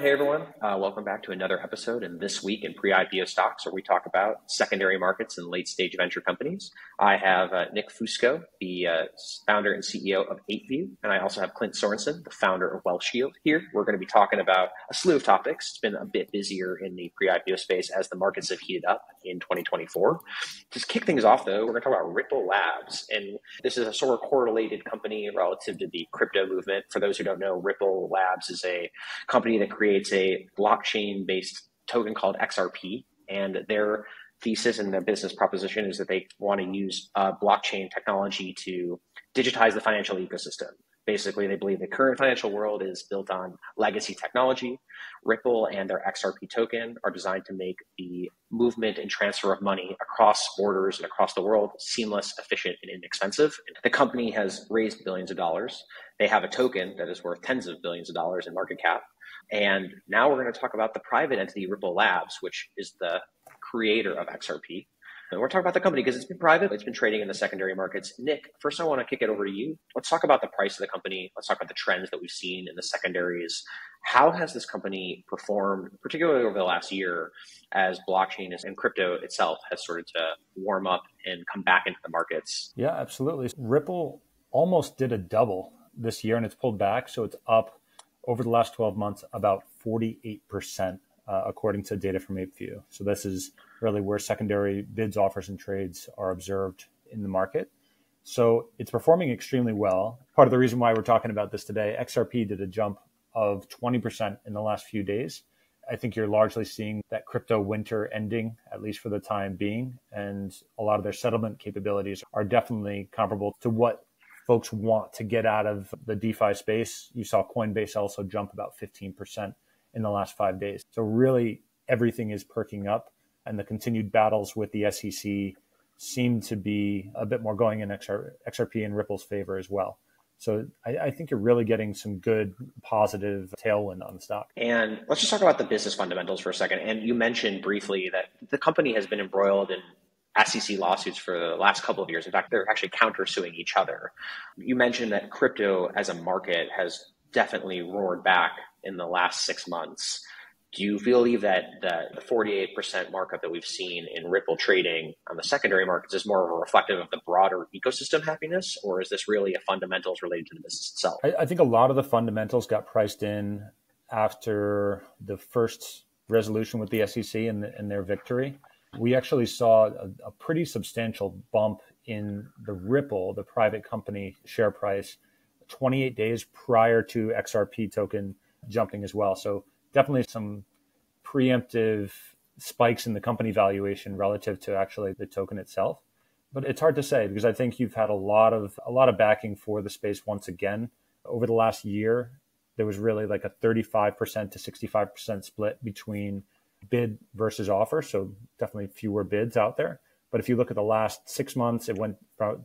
Hey everyone, welcome back to another episode in This Week in Pre-IPO Stocks, where we talk about secondary markets and late-stage venture companies. I have Nick Fusco, the founder and CEO of 8View, and I also have Clint Sorensen, the founder of Wealth Shield here. We're going to be talking about a slew of topics. It's been a bit busier in the pre-IPO space as the markets have heated up in 2024. To kick things off, though, we're going to talk about Ripple Labs, and this is a sort of correlated company relative to the crypto movement. For those who don't know, Ripple Labs is a company that creates a blockchain-based token called XRP, and their thesis and their business proposition is that they want to use blockchain technology to digitize the financial ecosystem. Basically, they believe the current financial world is built on legacy technology. Ripple and their XRP token are designed to make the movement and transfer of money across borders and across the world seamless, efficient, and inexpensive. The company has raised billions of dollars. They have a token that is worth tens of billions of dollars in market cap. And now we're going to talk about the private entity, Ripple Labs, which is the creator of XRP. And we're talking about the company because it's been private. It's been trading in the secondary markets. Nick, first I want to kick it over to you. Let's talk about the price of the company. Let's talk about the trends that we've seen in the secondaries. How has this company performed, particularly over the last year, as blockchain and crypto itself has started to warm up and come back into the markets? Yeah, absolutely. Ripple almost did a double this year, and it's pulled back. So it's up over the last 12 months about 48%, according to data from 8View. So this is really where secondary bids, offers, and trades are observed in the market. So it's performing extremely well. Part of the reason why we're talking about this today, XRP did a jump of 20% in the last few days. I think you're largely seeing that crypto winter ending, at least for the time being. And a lot of their settlement capabilities are definitely comparable to what folks want to get out of the DeFi space. You saw Coinbase also jump about 15% in the last 5 days. So really everything is perking up, and the continued battles with the SEC seem to be a bit more going in XRP and Ripple's favor as well. So I think you're really getting some good positive tailwind on the stock. And let's just talk about the business fundamentals for a second. And you mentioned briefly that the company has been embroiled in SEC lawsuits for the last couple of years. In fact, they're actually countersuing each other. You mentioned that crypto as a market has definitely roared back in the last 6 months. Do you believe that the 48% markup that we've seen in Ripple trading on the secondary markets is more of a reflective of the broader ecosystem happiness, or is this really a fundamentals related to the business itself? I think a lot of the fundamentals got priced in after the first resolution with the SEC and their victory. We actually saw a pretty substantial bump in the Ripple, the private company share price, 28 days prior to XRP token jumping as well. So definitely some preemptive spikes in the company valuation relative to actually the token itself. But it's hard to say because I think you've had a lot of backing for the space once again. Over the last year, there was really like a 35% to 65% split between bid versus offer. So definitely fewer bids out there. But if you look at the last 6 months, it went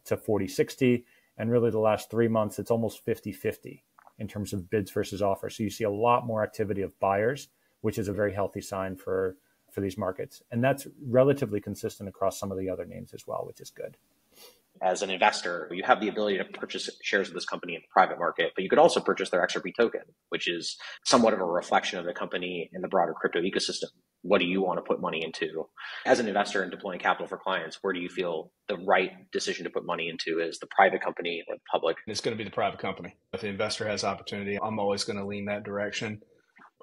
to 40-60. And really the last 3 months, it's almost 50-50 in terms of bids versus offers. So you see a lot more activity of buyers, which is a very healthy sign for these markets. And that's relatively consistent across some of the other names as well, which is good. As an investor, you have the ability to purchase shares of this company in the private market, but you could also purchase their XRP token, which is somewhat of a reflection of the company and the broader crypto ecosystem. What do you want to put money into? As an investor in deploying capital for clients, where do you feel the right decision to put money into is the private company or the public? It's going to be the private company. If the investor has opportunity, I'm always going to lean that direction.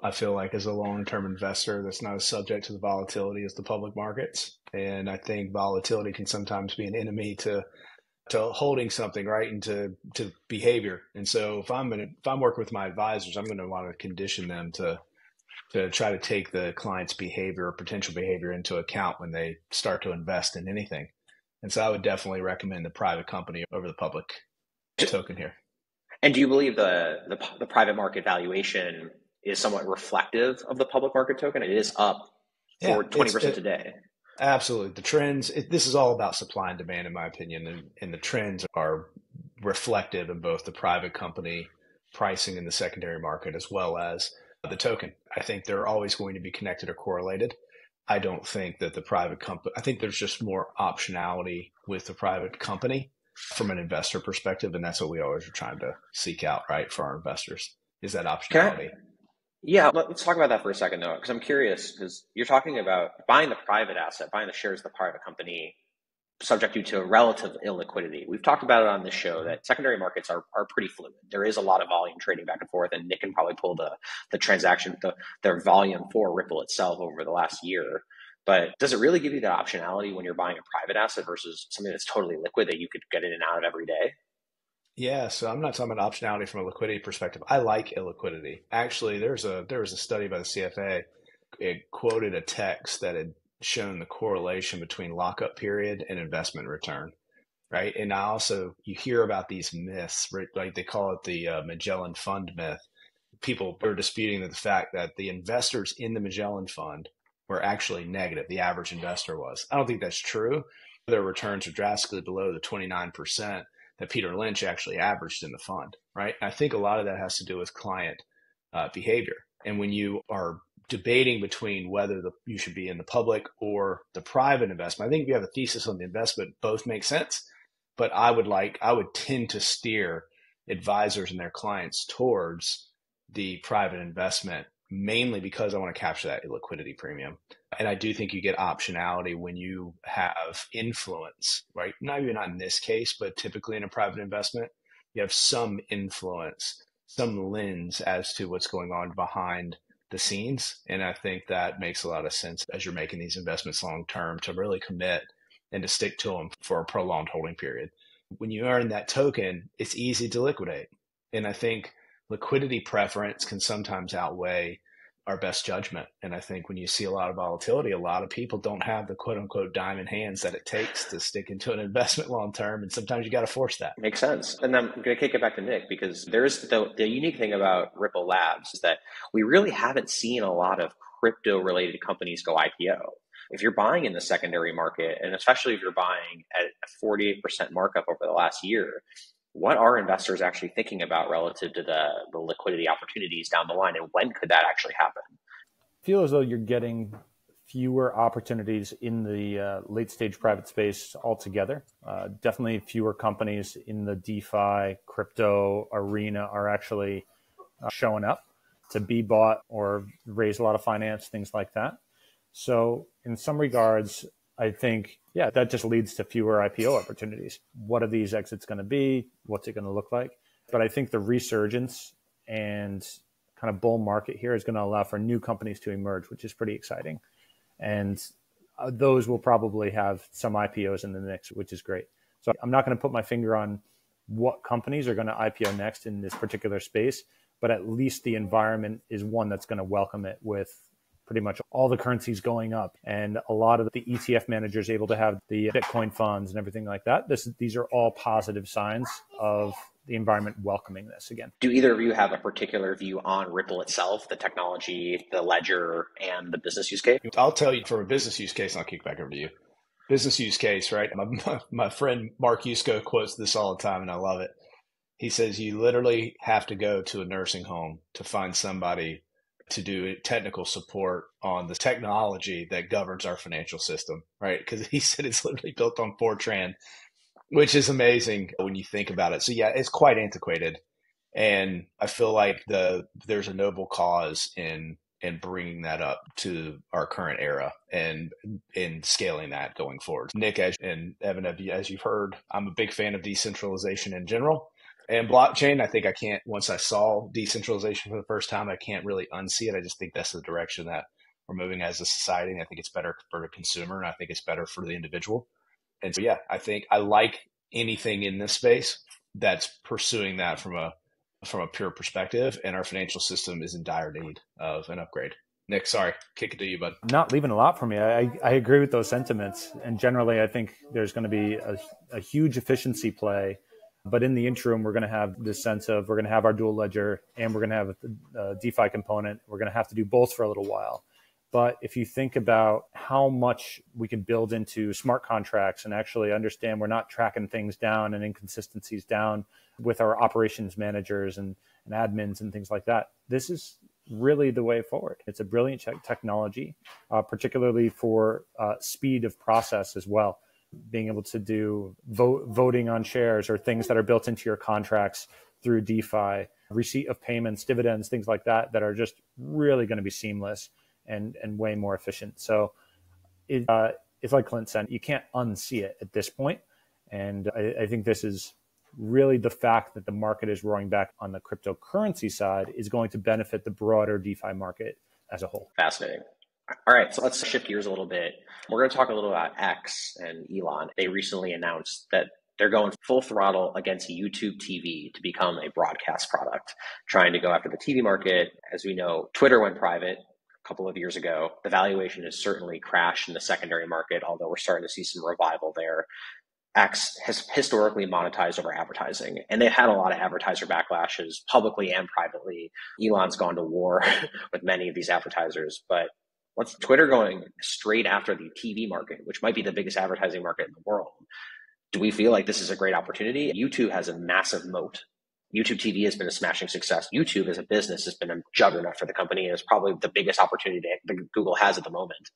I feel like as a long-term investor that's not as subject to the volatility as the public markets. And I think volatility can sometimes be an enemy to holding something, right, and to behavior. And so if I'm working with my advisors, I'm going to want to condition them to try to take the client's behavior or potential behavior into account when they start to invest in anything. And so I would definitely recommend the private company over the public token here. And do you believe the private market valuation is somewhat reflective of the public market token? It is up for 20% today. Absolutely. The trends, this is all about supply and demand, in my opinion, and the trends are reflective in both the private company pricing in the secondary market as well as the token. I think they're always going to be connected or correlated. I don't think that the private company, I think there's just more optionality with the private company from an investor perspective, and that's what we always are trying to seek out, right, for our investors, is that optionality. Yeah, let's talk about that for a second, though, because I'm curious, because you're talking about buying the private asset, buying the shares of the private company, subject you to relative illiquidity. We've talked about it on this show that secondary markets are pretty fluid. There is a lot of volume trading back and forth, and Nick can probably pull the transaction, their volume for Ripple itself over the last year. But does it really give you the optionality when you're buying a private asset versus something that's totally liquid that you could get in and out of every day? Yeah, so I'm not talking about optionality from a liquidity perspective. I like illiquidity. Actually, there was a study by the CFA. It quoted a text that had shown the correlation between lockup period and investment return, right? And I also you hear about these myths, right? Like they call it the Magellan Fund myth. People are disputing the fact that the investors in the Magellan Fund were actually negative. The average investor was. I don't think that's true. Their returns are drastically below the 29% that Peter Lynch actually averaged in the fund, right? And I think a lot of that has to do with client behavior. And when you are debating between whether you should be in the public or the private investment, I think if you have a thesis on the investment, both make sense. But I would tend to steer advisors and their clients towards the private investment, mainly because I want to capture that liquidity premium. And I do think you get optionality when you have influence, right? Maybe not in this case, but typically in a private investment, you have some influence, some lens as to what's going on behind the scenes. And I think that makes a lot of sense as you're making these investments long term to really commit and to stick to them for a prolonged holding period. When you earn that token, it's easy to liquidate. And I think liquidity preference can sometimes outweigh our best judgment. And I think when you see a lot of volatility, a lot of people don't have the quote unquote diamond hands that it takes to stick into an investment long term. And sometimes you got to force that. Makes sense. And then I'm going to kick it back to Nick because there's the unique thing about Ripple Labs is that we really haven't seen a lot of crypto related companies go IPO. If you're buying in the secondary market, and especially if you're buying at a 48% markup over the last year, what are investors actually thinking about relative to the liquidity opportunities down the line, and when could that actually happen? I feel as though you're getting fewer opportunities in the late stage private space altogether. Definitely fewer companies in the DeFi crypto arena are actually showing up to be bought or raise a lot of finance, things like that. So in some regards, I think, yeah, that just leads to fewer IPO opportunities. What are these exits going to be? What's it going to look like? But I think the resurgence and kind of bull market here is going to allow for new companies to emerge, which is pretty exciting. And those will probably have some IPOs in the mix, which is great. So I'm not going to put my finger on what companies are going to IPO next in this particular space, but at least the environment is one that's going to welcome it with pretty much all the currencies going up and a lot of the ETF managers able to have the Bitcoin funds and everything like that. These are all positive signs of the environment welcoming this again. Do either of you have a particular view on Ripple itself, the technology, the ledger, and the business use case? I'll tell you from a business use case, and I'll kick back over to you. Business use case, right? My friend Mark Yusko quotes this all the time, and I love it. He says, you literally have to go to a nursing home to find somebody to do technical support on the technology that governs our financial system, right? Because he said it's literally built on Fortran, which is amazing when you think about it. So yeah, it's quite antiquated. And I feel like there's a noble cause in bringing that up to our current era and in scaling that going forward. Nick, and Evan, as you've heard, I'm a big fan of decentralization in general. And blockchain, I think once I saw decentralization for the first time, I can't really unsee it. I just think that's the direction that we're moving as a society. And I think it's better for the consumer, and I think it's better for the individual. And so, yeah, I think I like anything in this space that's pursuing that from a pure perspective, and our financial system is in dire need of an upgrade. Nick, sorry, kick it to you, bud. Not leaving a lot for me. I agree with those sentiments. And generally, I think there's going to be a huge efficiency play. But in the interim, we're going to have this sense of we're going to have our dual ledger and we're going to have a DeFi component. We're going to have to do both for a little while. But if you think about how much we can build into smart contracts and actually understand we're not tracking things down and inconsistencies down with our operations managers and admins and things like that, this is really the way forward. It's a brilliant technology, particularly for speed of process as well. Being able to do voting on shares or things that are built into your contracts through DeFi receipt of payments, dividends, things like that, that are just really going to be seamless and way more efficient. So it's like Clint said, you can't unsee it at this point. And I think this is really the fact that the market is roaring back on the cryptocurrency side is going to benefit the broader DeFi market as a whole. Fascinating. All right, so let's shift gears a little bit. We're going to talk a little about X and Elon. They recently announced that they're going full throttle against YouTube TV to become a broadcast product, trying to go after the TV market. As we know, Twitter went private a couple of years ago. The valuation has certainly crashed in the secondary market, although we're starting to see some revival there. X has historically monetized over advertising, and they've had a lot of advertiser backlashes publicly and privately. Elon's gone to war with many of these advertisers, but what's Twitter going straight after the TV market, which might be the biggest advertising market in the world? Do we feel like this is a great opportunity? YouTube has a massive moat. YouTube TV has been a smashing success. YouTube as a business has been a juggernaut for the company and is probably the biggest opportunity that Google has at the moment.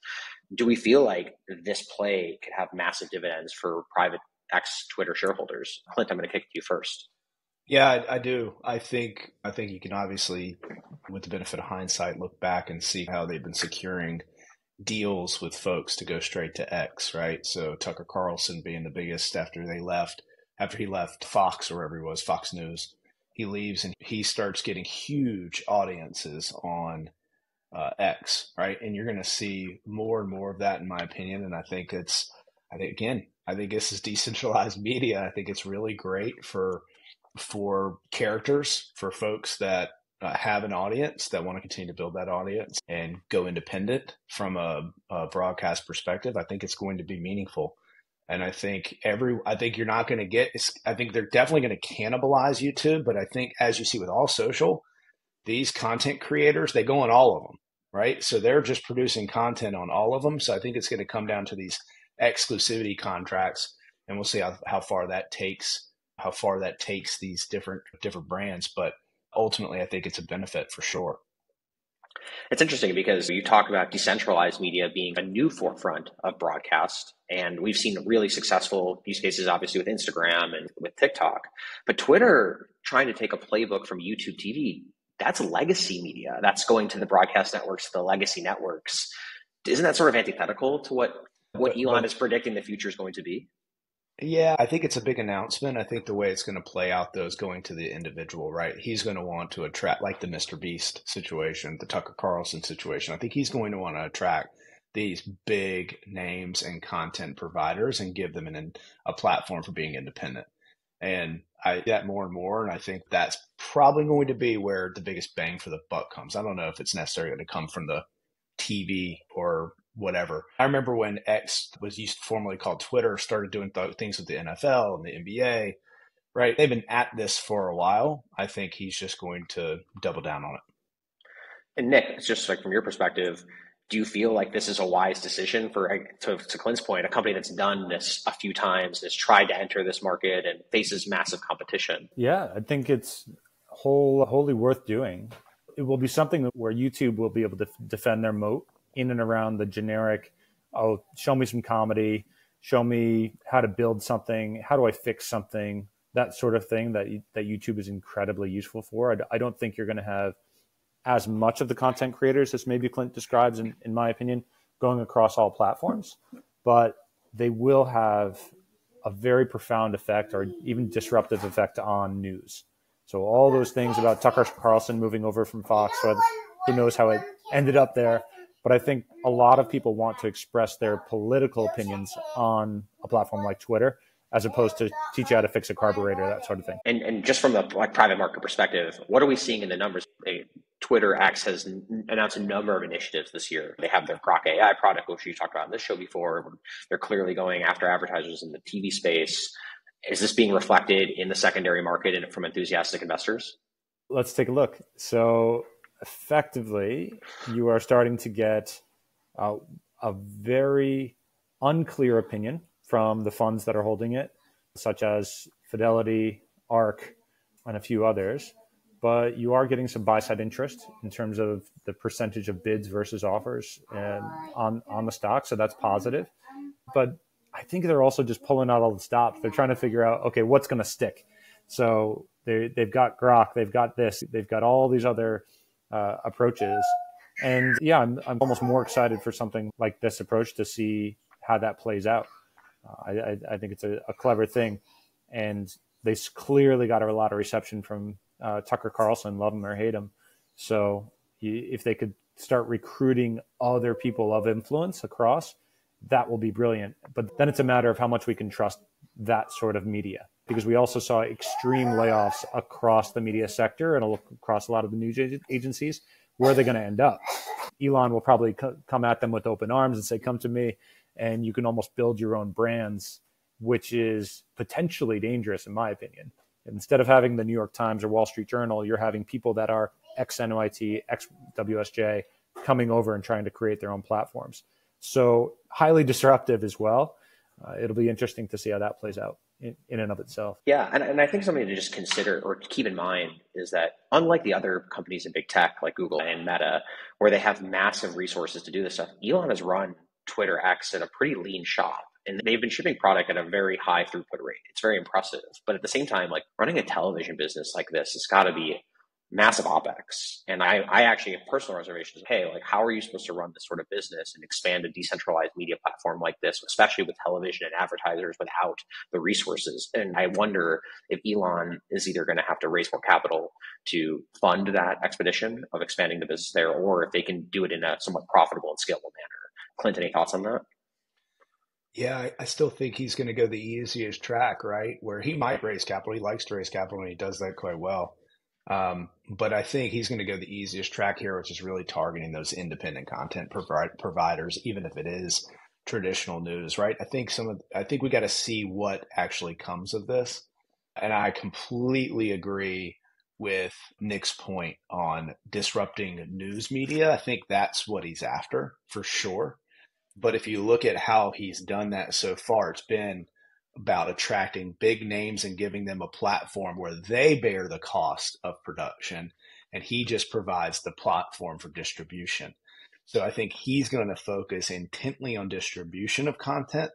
Do we feel like this play could have massive dividends for private ex-Twitter shareholders? Clint, I'm going to kick to you first. Yeah, I do. I think you can obviously, with the benefit of hindsight, look back and see how they've been securing deals with folks to go straight to X, right? So Tucker Carlson being the biggest after he left Fox or wherever he was, Fox News. He leaves and he starts getting huge audiences on X, right? And you're going to see more and more of that, in my opinion. And I think this is decentralized media. I think it's really great for characters, for folks that have an audience that want to continue to build that audience and go independent from a broadcast perspective. I think it's going to be meaningful. And I think you're not going to I think they're definitely going to cannibalize YouTube, but I think as you see with all social, these content creators, they go on all of them, right? So they're just producing content on all of them. So I think it's going to come down to these exclusivity contracts, and we'll see how far that takes these different brands. But ultimately, I think it's a benefit for sure. It's interesting because you talk about decentralized media being a new forefront of broadcast, and we've seen really successful use cases, obviously, with Instagram and with TikTok. But Twitter trying to take a playbook from YouTube TV, that's legacy media. That's going to the broadcast networks, the legacy networks. Isn't that sort of antithetical to what Elon is predicting the future is going to be? Yeah, I think it's a big announcement. I think the way it's going to play out, though, is going to the individual, right? He's going to want to attract, like the Mr. Beast situation, the Tucker Carlson situation. I think he's going to want to attract these big names and content providers and give them a platform for being independent. And I see that more and more, and I think that's probably going to be where the biggest bang for the buck comes. I don't know if it's necessarily going to come from the TV or whatever. I remember when X was formerly called Twitter, started doing things with the NFL and the NBA, right? They've been at this for a while. I think he's just going to double down on it. And Nick, it's just like from your perspective, do you feel like this is a wise decision to Clint's point, a company that's done this a few times, has tried to enter this market and faces massive competition? Yeah, I think it's wholly worth doing. It will be something where YouTube will be able to defend their moat in and around the generic, show me some comedy, show me how to build something, how do I fix something, that sort of thing that YouTube is incredibly useful for. I don't think you're going to have as much of the content creators as maybe Clint describes, in my opinion, going across all platforms, but they will have a very profound effect or even disruptive effect on news. So all those things about Tucker Carlson moving over from Fox, who knows how it ended up there. But I think a lot of people want to express their political opinions on a platform like Twitter, as opposed to teach you how to fix a carburetor, that sort of thing. And just from a private market perspective, what are we seeing in the numbers? Twitter X has announced a number of initiatives this year. They have their Grok AI product, which you talked about in this show before. They're clearly going after advertisers in the TV space. Is this being reflected in the secondary market and from enthusiastic investors? Let's take a look. So effectively, you are starting to get a very unclear opinion from the funds that are holding it, such as Fidelity, ARK, and a few others. But you are getting some buy-side interest in terms of the percentage of bids versus offers on the stock, so that's positive. But I think they're also just pulling out all the stops. They're trying to figure out, okay, what's going to stick? So they've got Grok, they've got this, they've got all these other approaches. And yeah, I'm almost more excited for something like this approach to see how that plays out. I think it's a clever thing. And they clearly got a lot of reception from Tucker Carlson, love him or hate him. So if they could start recruiting other people of influence across, that will be brilliant. But then it's a matter of how much we can trust that sort of media, because we also saw extreme layoffs across the media sector and across a lot of the news agencies. Where are they going to end up? Elon will probably come at them with open arms and say, come to me, and you can almost build your own brands, which is potentially dangerous in my opinion. Instead of having the New York Times or Wall Street Journal, you're having people that are ex-NYT, ex-WSJ coming over and trying to create their own platforms. So highly disruptive as well. It'll be interesting to see how that plays out in and of itself. Yeah, and I think something to just consider or keep in mind is that unlike the other companies in big tech like Google and Meta, where they have massive resources to do this stuff, Elon has run Twitter X at a pretty lean shop. And they've been shipping product at a very high throughput rate. It's very impressive. But at the same time, like running a television business like this has got to be massive OpEx. And I actually have personal reservations. Hey, like how are you supposed to run this sort of business and expand a decentralized media platform like this, especially with television and advertisers without the resources? And I wonder if Elon is either going to have to raise more capital to fund that expedition of expanding the business there, or if they can do it in a somewhat profitable and scalable manner. Clint, any thoughts on that? Yeah, I still think he's going to go the easiest track, right? Where he might raise capital. He likes to raise capital and he does that quite well. But I think he's going to go the easiest track here, which is really targeting those independent content providers, even if it is traditional news, right? I think we got to see what actually comes of this. And I completely agree with Nick's point on disrupting news media. I think that's what he's after for sure. But if you look at how he's done that so far, it's been about attracting big names and giving them a platform where they bear the cost of production, and he just provides the platform for distribution. So I think he's going to focus intently on distribution of content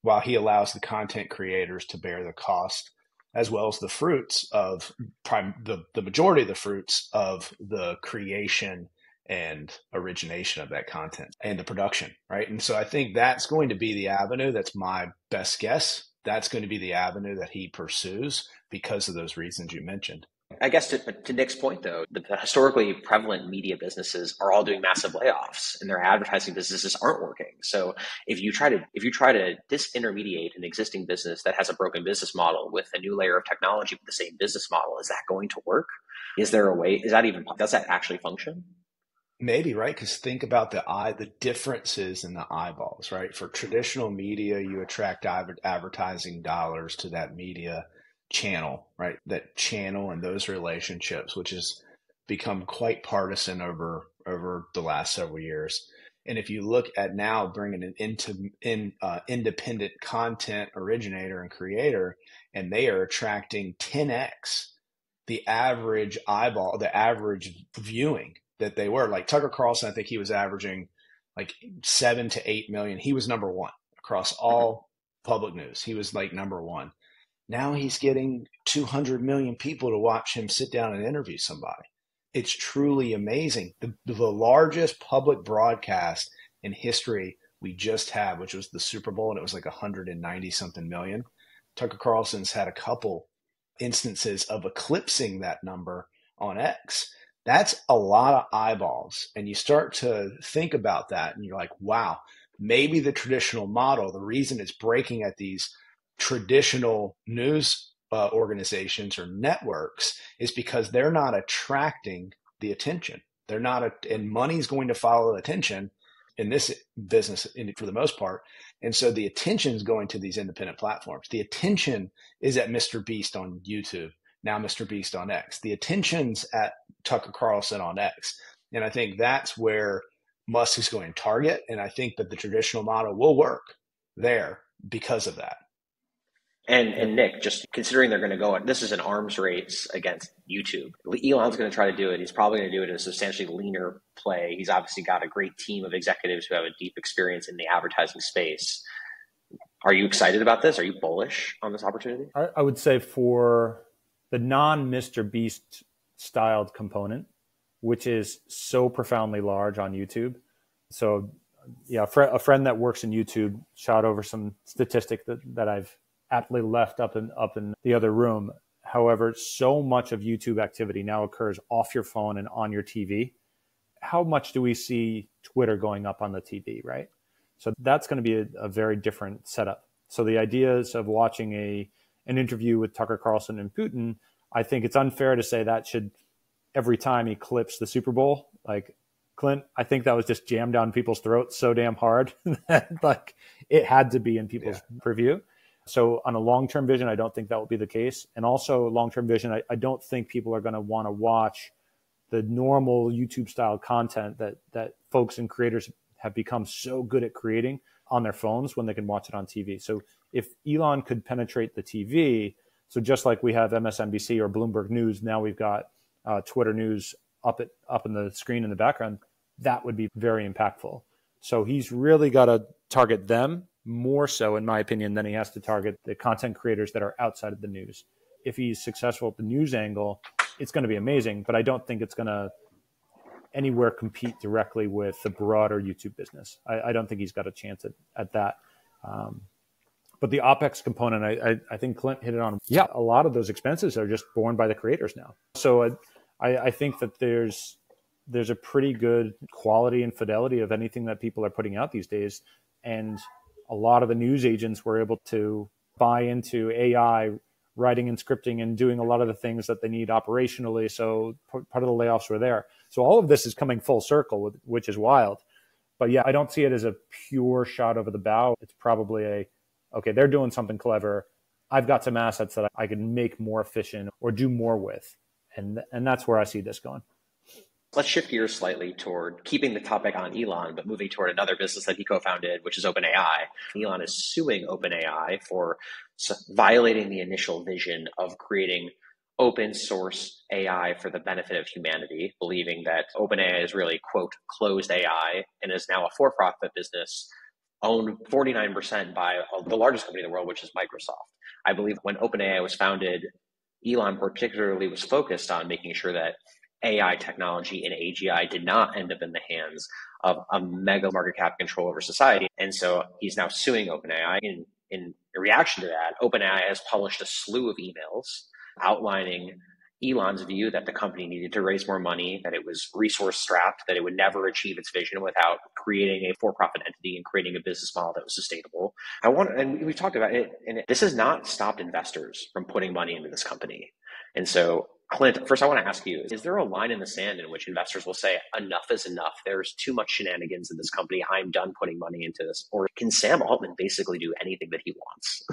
while he allows the content creators to bear the cost as well as the fruits of the majority of the fruits of the creation and origination of that content and the production, right? And so I think that's going to be the avenue. That's my best guess. That's going to be the avenue that he pursues because of those reasons you mentioned. I guess to Nick's point, though, the historically prevalent media businesses are all doing massive layoffs, and their advertising businesses aren't working. So if you try to disintermediate an existing business that has a broken business model with a new layer of technology with the same business model, is that going to work? Is there a way? Does that actually function? Maybe, right? Because think about the differences in the eyeballs, right? For traditional media, you attract advertising dollars to that media channel, right? That channel and those relationships, which has become quite partisan over the last several years. And if you look at now bringing an independent content originator and creator, and they are attracting 10x the average eyeball, the average viewing that they were. Like Tucker Carlson, I think he was averaging like 7 to 8 million. He was number one across all public news. He was like number one. Now he's getting 200 million people to watch him sit down and interview somebody. It's truly amazing. The largest public broadcast in history we just had, which was the Super Bowl, and it was like 190 something million. Tucker Carlson's had a couple instances of eclipsing that number on X. That's a lot of eyeballs. And you start to think about that and you're like, wow, maybe the traditional model, the reason it's breaking at these traditional news organizations or networks is because they're not attracting the attention. They're not, and money's going to follow attention in this business for the most part. And so the attention is going to these independent platforms. The attention is at Mr. Beast on YouTube. Now Mr. Beast on X. The attention's at Tucker Carlson on X. And I think that's where Musk is going to target. And I think that the traditional model will work there because of that. And Nick, just considering they're going to go, this is an arms race against YouTube. Elon's going to try to do it. He's probably going to do it in a substantially leaner play. He's obviously got a great team of executives who have a deep experience in the advertising space. Are you excited about this? Are you bullish on this opportunity? I would say for the non-Mr. Beast styled component, which is so profoundly large on YouTube. So yeah, a friend that works in YouTube shot over some statistic that I've aptly left up in the other room. However, so much of YouTube activity now occurs off your phone and on your TV. How much do we see Twitter going up on the TV, right? So that's going to be a very different setup. So the ideas of watching an interview with Tucker Carlson and Putin, I think it's unfair to say that should every time eclipse the Super Bowl. Like, Clint, I think that was just jammed down people's throats so damn hard that like it had to be in people's purview. So on a long-term vision, I don't think that will be the case. And also long-term vision, I don't think people are going to want to watch the normal YouTube style content that folks and creators have become so good at creating on their phones when they can watch it on TV. So if Elon could penetrate the TV, so just like we have MSNBC or Bloomberg News, now we've got Twitter News up in the screen in the background, that would be very impactful. So he's really got to target them more so, in my opinion, than he has to target the content creators that are outside of the news. If he's successful at the news angle, it's going to be amazing, but I don't think it's going to anywhere compete directly with the broader YouTube business. I don't think he's got a chance at that. But the OpEx component, I think Clint hit it on. Yeah, a lot of those expenses are just borne by the creators now. So I think that there's a pretty good quality and fidelity of anything that people are putting out these days. And a lot of the news agents were able to buy into AI writing and scripting and doing a lot of the things that they need operationally. So part of the layoffs were there. So all of this is coming full circle, which is wild. But yeah, I don't see it as a pure shot over the bow. It's probably okay, they're doing something clever. I've got some assets that I can make more efficient or do more with. And that's where I see this going. Let's shift gears slightly toward keeping the topic on Elon, but moving toward another business that he co-founded, which is OpenAI. Elon is suing OpenAI for violating the initial vision of creating open source AI for the benefit of humanity, believing that OpenAI is really, quote, closed AI and is now a for-profit business owned 49% by the largest company in the world, which is Microsoft. I believe when OpenAI was founded, Elon particularly was focused on making sure that AI technology and AGI did not end up in the hands of a mega market cap control over society. And so he's now suing OpenAI. In reaction to that, OpenAI has published a slew of emails outlining Elon's view that the company needed to raise more money, that it was resource strapped, that it would never achieve its vision without creating a for-profit entity and creating a business model that was sustainable. And we've talked about it, and this has not stopped investors from putting money into this company. And so, Clint, first I want to ask you, is there a line in the sand in which investors will say, enough is enough, there's too much shenanigans in this company, I'm done putting money into this? Or can Sam Altman basically do anything that he wants?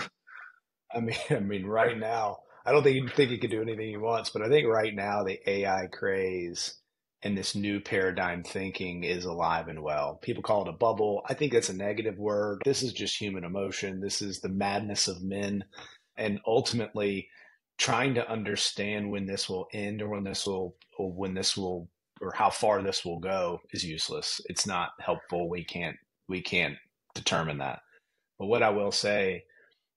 I mean, right now, I don't think he can do anything he wants, but I think right now the AI craze and this new paradigm thinking is alive and well. People call it a bubble. I think that's a negative word. This is just human emotion. This is the madness of men. And ultimately, trying to understand when this will end or or how far this will go is useless. It's not helpful. We can't determine that. But what I will say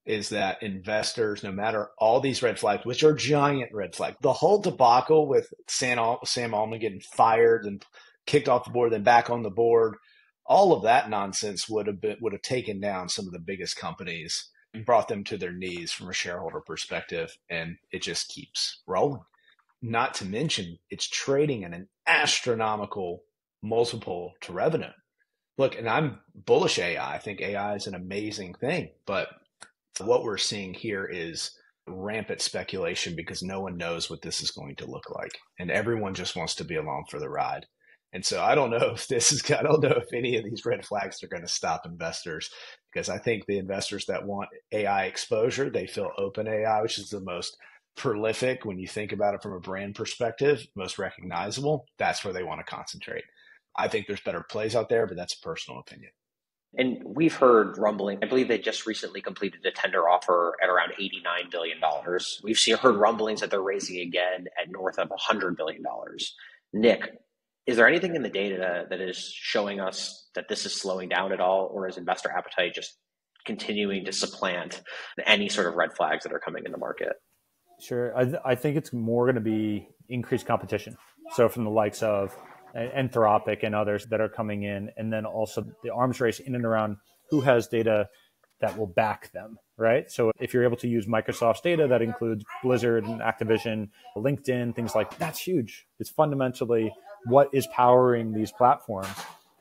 is that investors, no matter all these red flags, which are giant red flags, the whole debacle with Sam Altman getting fired and kicked off the board, then back on the board, all of that nonsense would have taken down some of the biggest companies and brought them to their knees from a shareholder perspective, and it just keeps rolling. Not to mention, it's trading at an astronomical multiple to revenue. Look, and I'm bullish AI. I think AI is an amazing thing, but what we're seeing here is rampant speculation because no one knows what this is going to look like, and everyone just wants to be along for the ride. And so I don't know if any of these red flags are going to stop investors, because I think the investors that want AI exposure, they feel OpenAI, which is the most prolific when you think about it from a brand perspective, most recognizable. That's where they want to concentrate. I think there's better plays out there, but that's a personal opinion. And we've heard rumbling. I believe they just recently completed a tender offer at around $89 billion. We've heard rumblings that they're raising again at north of $100 billion. Nick, is there anything in the data that is showing us that this is slowing down at all, or is investor appetite just continuing to supplant any sort of red flags that are coming in the market? Sure. I think it's more going to be increased competition. So from the likes of Anthropic and others that are coming in, and then also the arms race in and around who has data that will back them, right? So if you're able to use Microsoft's data that includes Blizzard and Activision, LinkedIn, things like that's huge. It's fundamentally what is powering these platforms.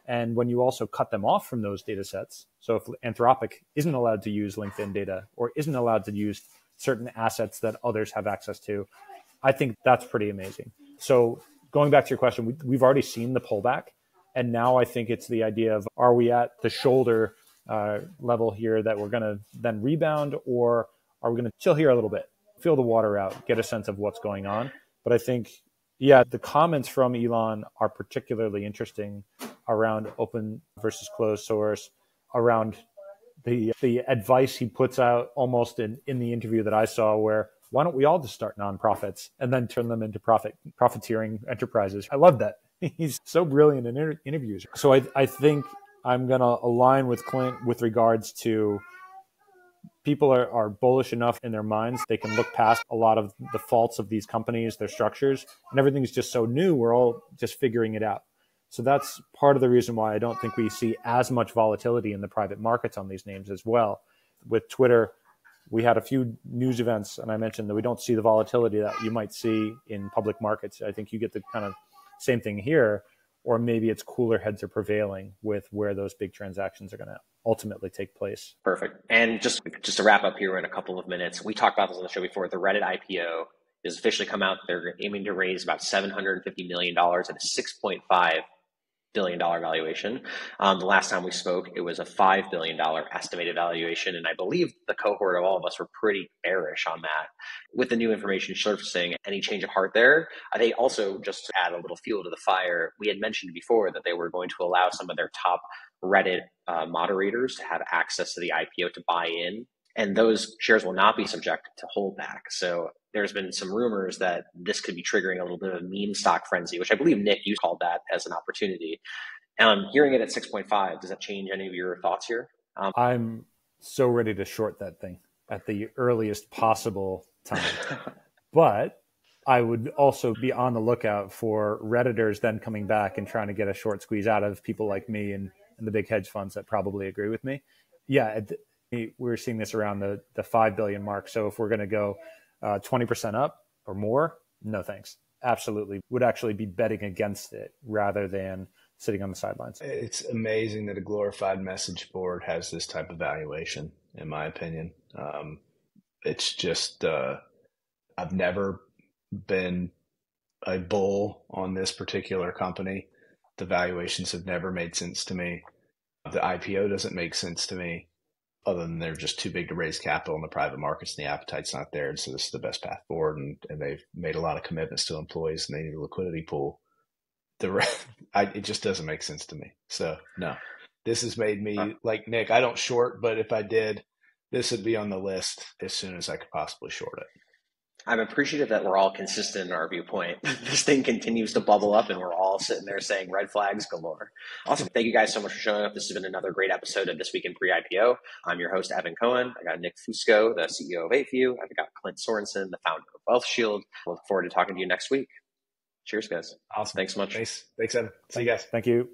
And when you also cut them off from those data sets, so if Anthropic isn't allowed to use LinkedIn data or isn't allowed to use certain assets that others have access to, I think that's pretty amazing. So going back to your question, we've already seen the pullback. And now I think it's the idea of, are we at the shoulder level here that we're going to then rebound, or are we going to chill here a little bit, feel the water out, get a sense of what's going on? But I think, yeah, the comments from Elon are particularly interesting around open versus closed source, around the advice he puts out almost in the interview that I saw, where why don't we all just start nonprofits and then turn them into profiteering enterprises? I love that. He's so brilliant in interviews. So I think I'm going to align with Clint with regards to people are bullish enough in their minds. They can look past a lot of the faults of these companies, their structures, and everything's just so new. We're all just figuring it out. So that's part of the reason why I don't think we see as much volatility in the private markets on these names as well. With Twitter, we had a few news events, and I mentioned that we don't see the volatility that you might see in public markets. I think you get the kind of same thing here, or maybe it's cooler heads are prevailing with where those big transactions are going to ultimately take place. Perfect. And just to wrap up here in a couple of minutes, we talked about this on the show before. The Reddit IPO has officially come out. They're aiming to raise about $750 million at a $6.5 billion valuation. The last time we spoke, it was a $5 billion estimated valuation. And I believe the cohort of all of us were pretty bearish on that. With the new information surfacing, any change of heart there? They also, just to add a little fuel to the fire, we had mentioned before that they were going to allow some of their top Reddit moderators to have access to the IPO to buy in. And those shares will not be subject to holdback. So there's been some rumors that this could be triggering a little bit of a meme stock frenzy, which I believe, Nick, you called that as an opportunity. Hearing it at 6.5, does that change any of your thoughts here? I'm so ready to short that thing at the earliest possible time. But I would also be on the lookout for Redditors then coming back and trying to get a short squeeze out of people like me and the big hedge funds that probably agree with me. Yeah, we're seeing this around the 5 billion mark. So if we're going to go 20% up or more, no thanks. Absolutely. Would actually be betting against it rather than sitting on the sidelines. It's amazing that a glorified message board has this type of valuation, in my opinion. It's just, I've never been a bull on this particular company. The valuations have never made sense to me. The IPO doesn't make sense to me, other than they're just too big to raise capital in the private markets and the appetite's not there. And so this is the best path forward. And they've made a lot of commitments to employees and they need a liquidity pool. It just doesn't make sense to me. So no, this has made me like Nick. I don't short, but if I did, this would be on the list as soon as I could possibly short it. I'm appreciative that we're all consistent in our viewpoint. This thing continues to bubble up and we're all sitting there saying red flags galore. Awesome. Thank you guys so much for showing up. This has been another great episode of This Week in Pre-IPO. I'm your host, Evan Cohen. I got Nick Fusco, the CEO of 8View. I've got Clint Sorensen, the founder of Wealth Shield. I look forward to talking to you next week. Cheers, guys. Awesome. Thanks so much. Thanks, Evan. See you guys. Thank you.